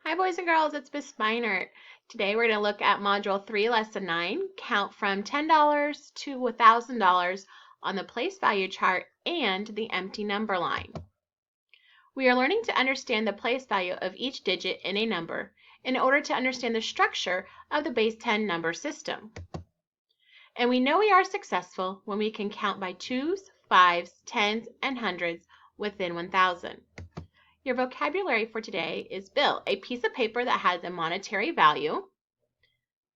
Hi boys and girls, it's Miss Meinert. Today we're going to look at Module 3, Lesson 9, count from $10 to $1,000 on the place value chart and the empty number line. We are learning to understand the place value of each digit in a number in order to understand the structure of the base 10 number system. And we know we are successful when we can count by twos, fives, tens, and hundreds within 1,000. Your vocabulary for today is bill, a piece of paper that has a monetary value,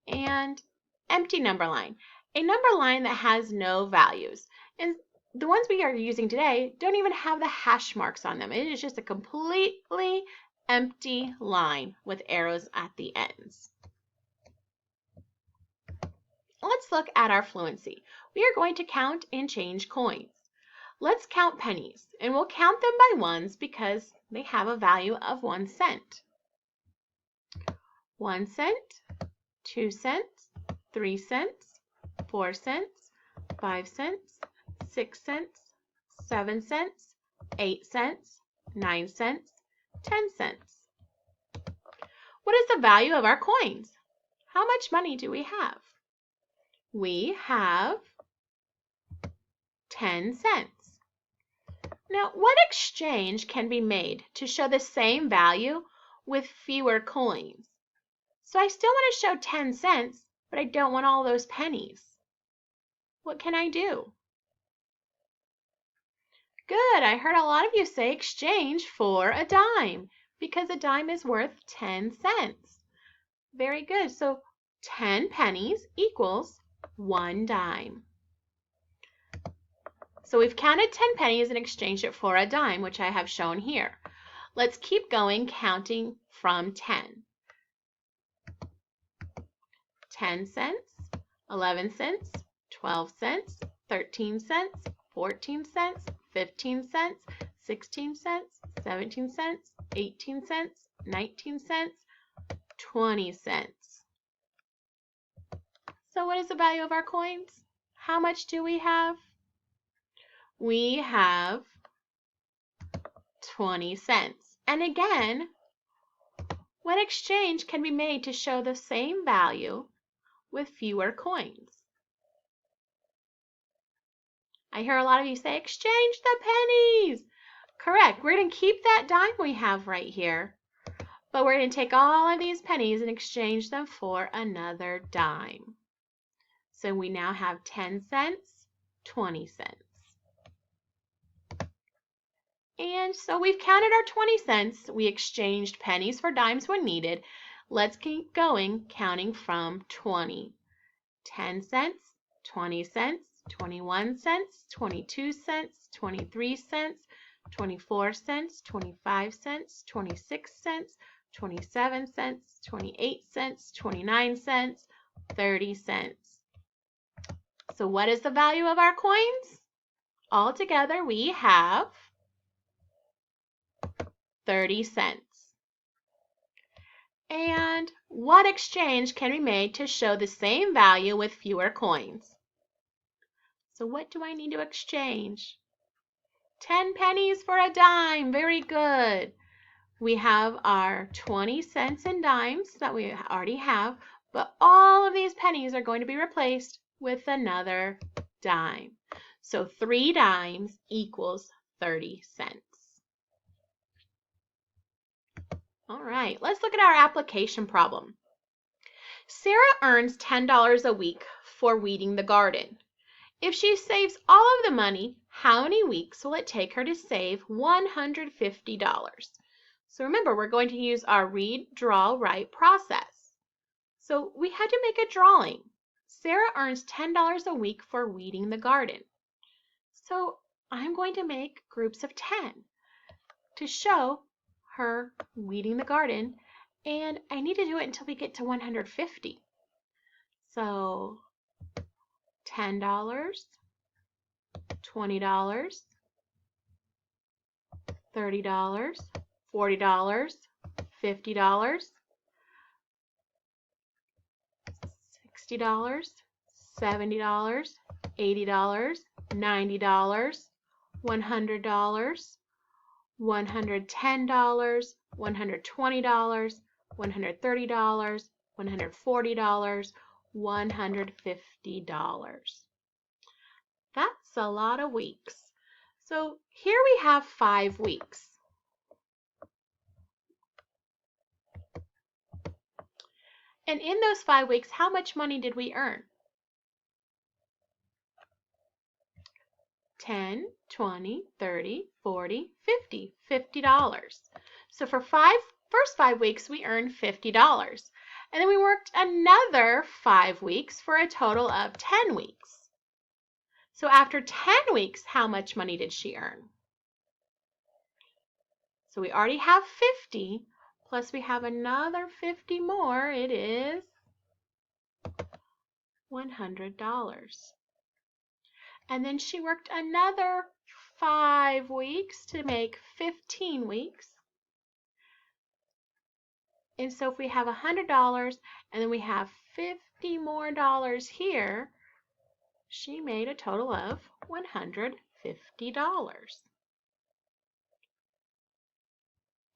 and empty number line, a number line that has no values. And the ones we are using today don't even have the hash marks on them. It is just a completely empty line with arrows at the ends. Let's look at our fluency. We are going to count and change coins. Let's count pennies, and we'll count them by ones because they have a value of 1 cent. 1 cent, 2 cents, 3 cents, 4 cents, 5 cents, 6 cents, 7 cents, 8 cents, 9 cents, 10 cents. What is the value of our coins? How much money do we have? We have 10 cents. Now, what exchange can be made to show the same value with fewer coins? So I still want to show 10 cents, but I don't want all those pennies. What can I do? Good, I heard a lot of you say exchange for a dime because a dime is worth 10 cents. Very good, so 10 pennies equals 1 dime. So we've counted 10 pennies and exchanged it for a dime, which I have shown here. Let's keep going, counting from 10. 10 cents, 11 cents, 12 cents, 13 cents, 14 cents, 15 cents, 16 cents, 17 cents, 18 cents, 19 cents, 20 cents. So what is the value of our coins? How much do we have? We have 20 cents. And again, what exchange can be made to show the same value with fewer coins? I hear a lot of you say, exchange the pennies. Correct. We're going to keep that dime we have right here, but we're going to take all of these pennies and exchange them for another dime. So we now have 10 cents, 20 cents. And so we've counted our 20 cents. We exchanged pennies for dimes when needed. Let's keep going, counting from 20. 10 cents, 20 cents, 21 cents, 22 cents, 23 cents, 24 cents, 25 cents, 26 cents, 27 cents, 28 cents, 29 cents, 30 cents. So what is the value of our coins? Altogether, we have 30 cents. And what exchange can be made to show the same value with fewer coins? So what do I need to exchange? 10 pennies for a dime. Very good. We have our 20 cents in dimes that we already have, but all of these pennies are going to be replaced with another dime. So 3 dimes equals 30 cents. All right, let's look at our application problem. Sarah earns $10 a week for weeding the garden. If she saves all of the money, how many weeks will it take her to save $150? So remember, we're going to use our read, draw, write process. So we had to make a drawing. Sarah earns $10 a week for weeding the garden. So I'm going to make groups of 10 to show her weeding the garden, and I need to do it until we get to 150. So $10, $20, $30, $40, $50, $60, $70, $80, $90, $100, $110, $120, $130, $140, $150. That's a lot of weeks. So here we have 5 weeks. And in those 5 weeks, how much money did we earn? 10, 20, 30, 40, 50, $50. So for first 5 weeks, we earned $50. And then we worked another 5 weeks for a total of 10 weeks. So after 10 weeks, how much money did she earn? So we already have 50, plus we have another 50 more. It is $100. And then she worked another 5 weeks to make 15 weeks. And so if we have $100 and then we have $50 more here, she made a total of $150.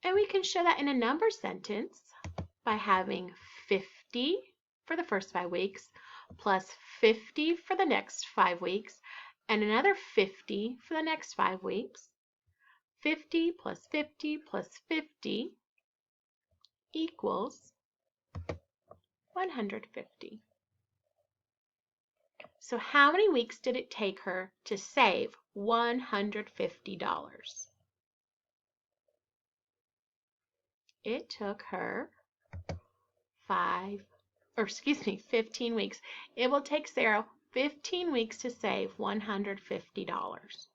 And we can show that in a number sentence by having 50 for the first 5 weeks, plus 50 for the next 5 weeks, and another 50 for the next 5 weeks. 50 plus 50 plus 50 equals 150. So how many weeks did it take her to save $150? It took her 15 weeks. It will take Sarah 15 weeks to save $150.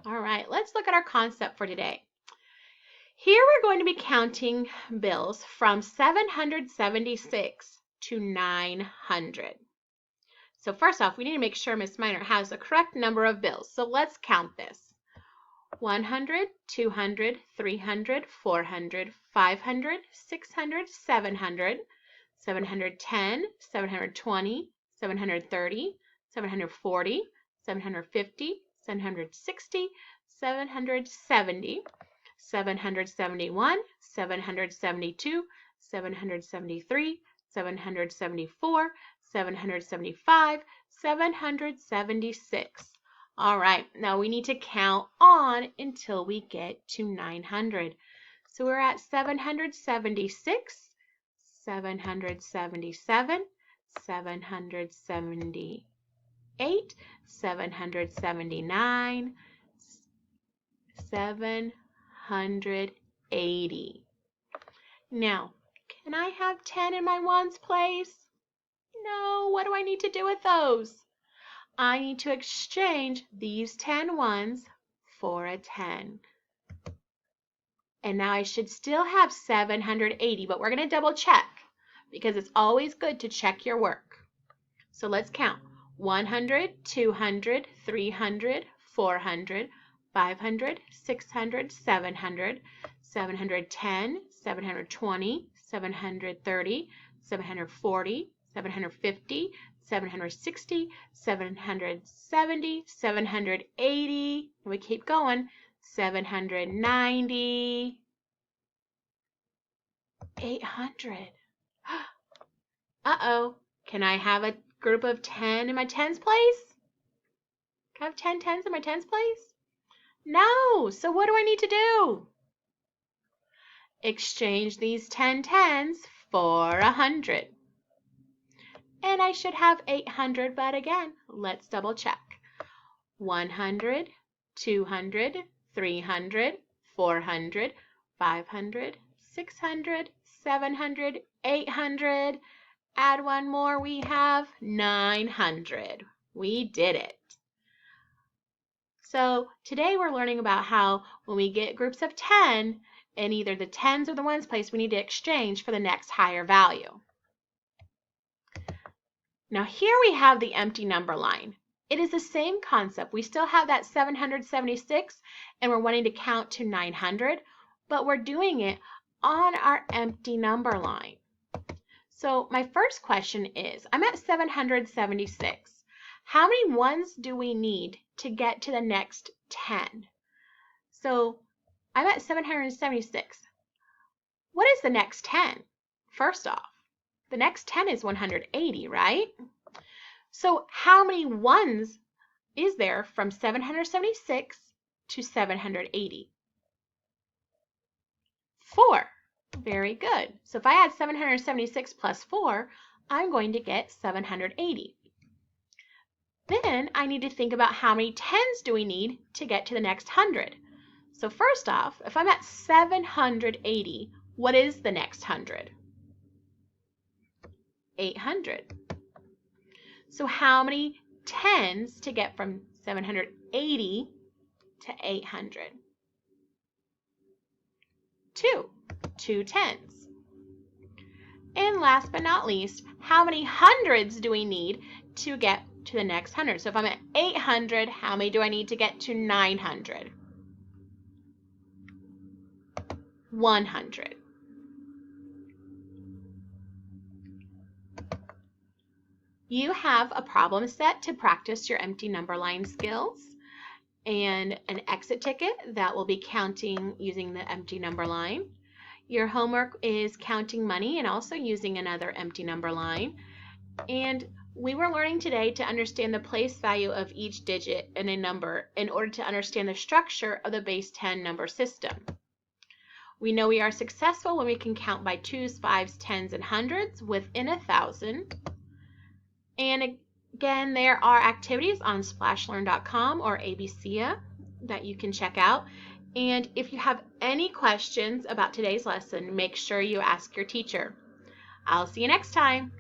All right, let's look at our concept for today. Here we're going to be counting bills from 776 to 900. So first off, we need to make sure Miss Minor has the correct number of bills. So let's count this. 100, 200, 300, 400, 500, 600, 700, 710, 720, 730, 740, 750, 760, 770, 771, 772, 773, 774, 775, 776. All right, now we need to count on until we get to 900. So we're at 776, 777, 778, 779, 780. Now, can I have 10 in my ones place? No, what do I need to do with those? I need to exchange these 10 ones for a 10. And now I should still have 780, but we're going to double check because it's always good to check your work. So let's count. 100, 200, 300, 400, 500, 600, 700, 710, 720, 730, 740, 750, 760, 770, 780, and we keep going, 790, 800. Uh-oh, can I have a group of 10 in my tens place? Can I have 10 tens in my tens place? No, so what do I need to do? Exchange these 10 tens for 100. And I should have 800, but again, let's double check. 100, 200, 300, 400, 500, 600, 700, 800. Add one more, we have 900. We did it. So today we're learning about how when we get groups of 10, in either the tens or the ones place, we need to exchange for the next higher value. Now here we have the empty number line. It is the same concept. We still have that 776 and we're wanting to count to 900, but we're doing it on our empty number line. So my first question is, I'm at 776. How many ones do we need to get to the next 10? So I'm at 776. What is the next 10? First off, the next 10 is 180, right? So how many ones is there from 776 to 780? 4. Very good. So if I add 776 plus 4, I'm going to get 780. Then I need to think about how many 10s do we need to get to the next 100. So first off, if I'm at 780, what is the next 100? 800. So how many 10s to get from 780 to 800? 2. 2 10s. And last but not least, how many hundreds do we need to get to the next 100? So if I'm at 800, how many do I need to get to 900? 100. You have a problem set to practice your empty number line skills and an exit ticket that will be counting using the empty number line. Your homework is counting money and also using another empty number line. And we were learning today to understand the place value of each digit in a number in order to understand the structure of the base 10 number system. We know we are successful when we can count by 2s, 5s, 10s, and hundreds within 1,000. And again, there are activities on SplashLearn.com or ABCA that you can check out. And if you have any questions about today's lesson, make sure you ask your teacher. I'll see you next time.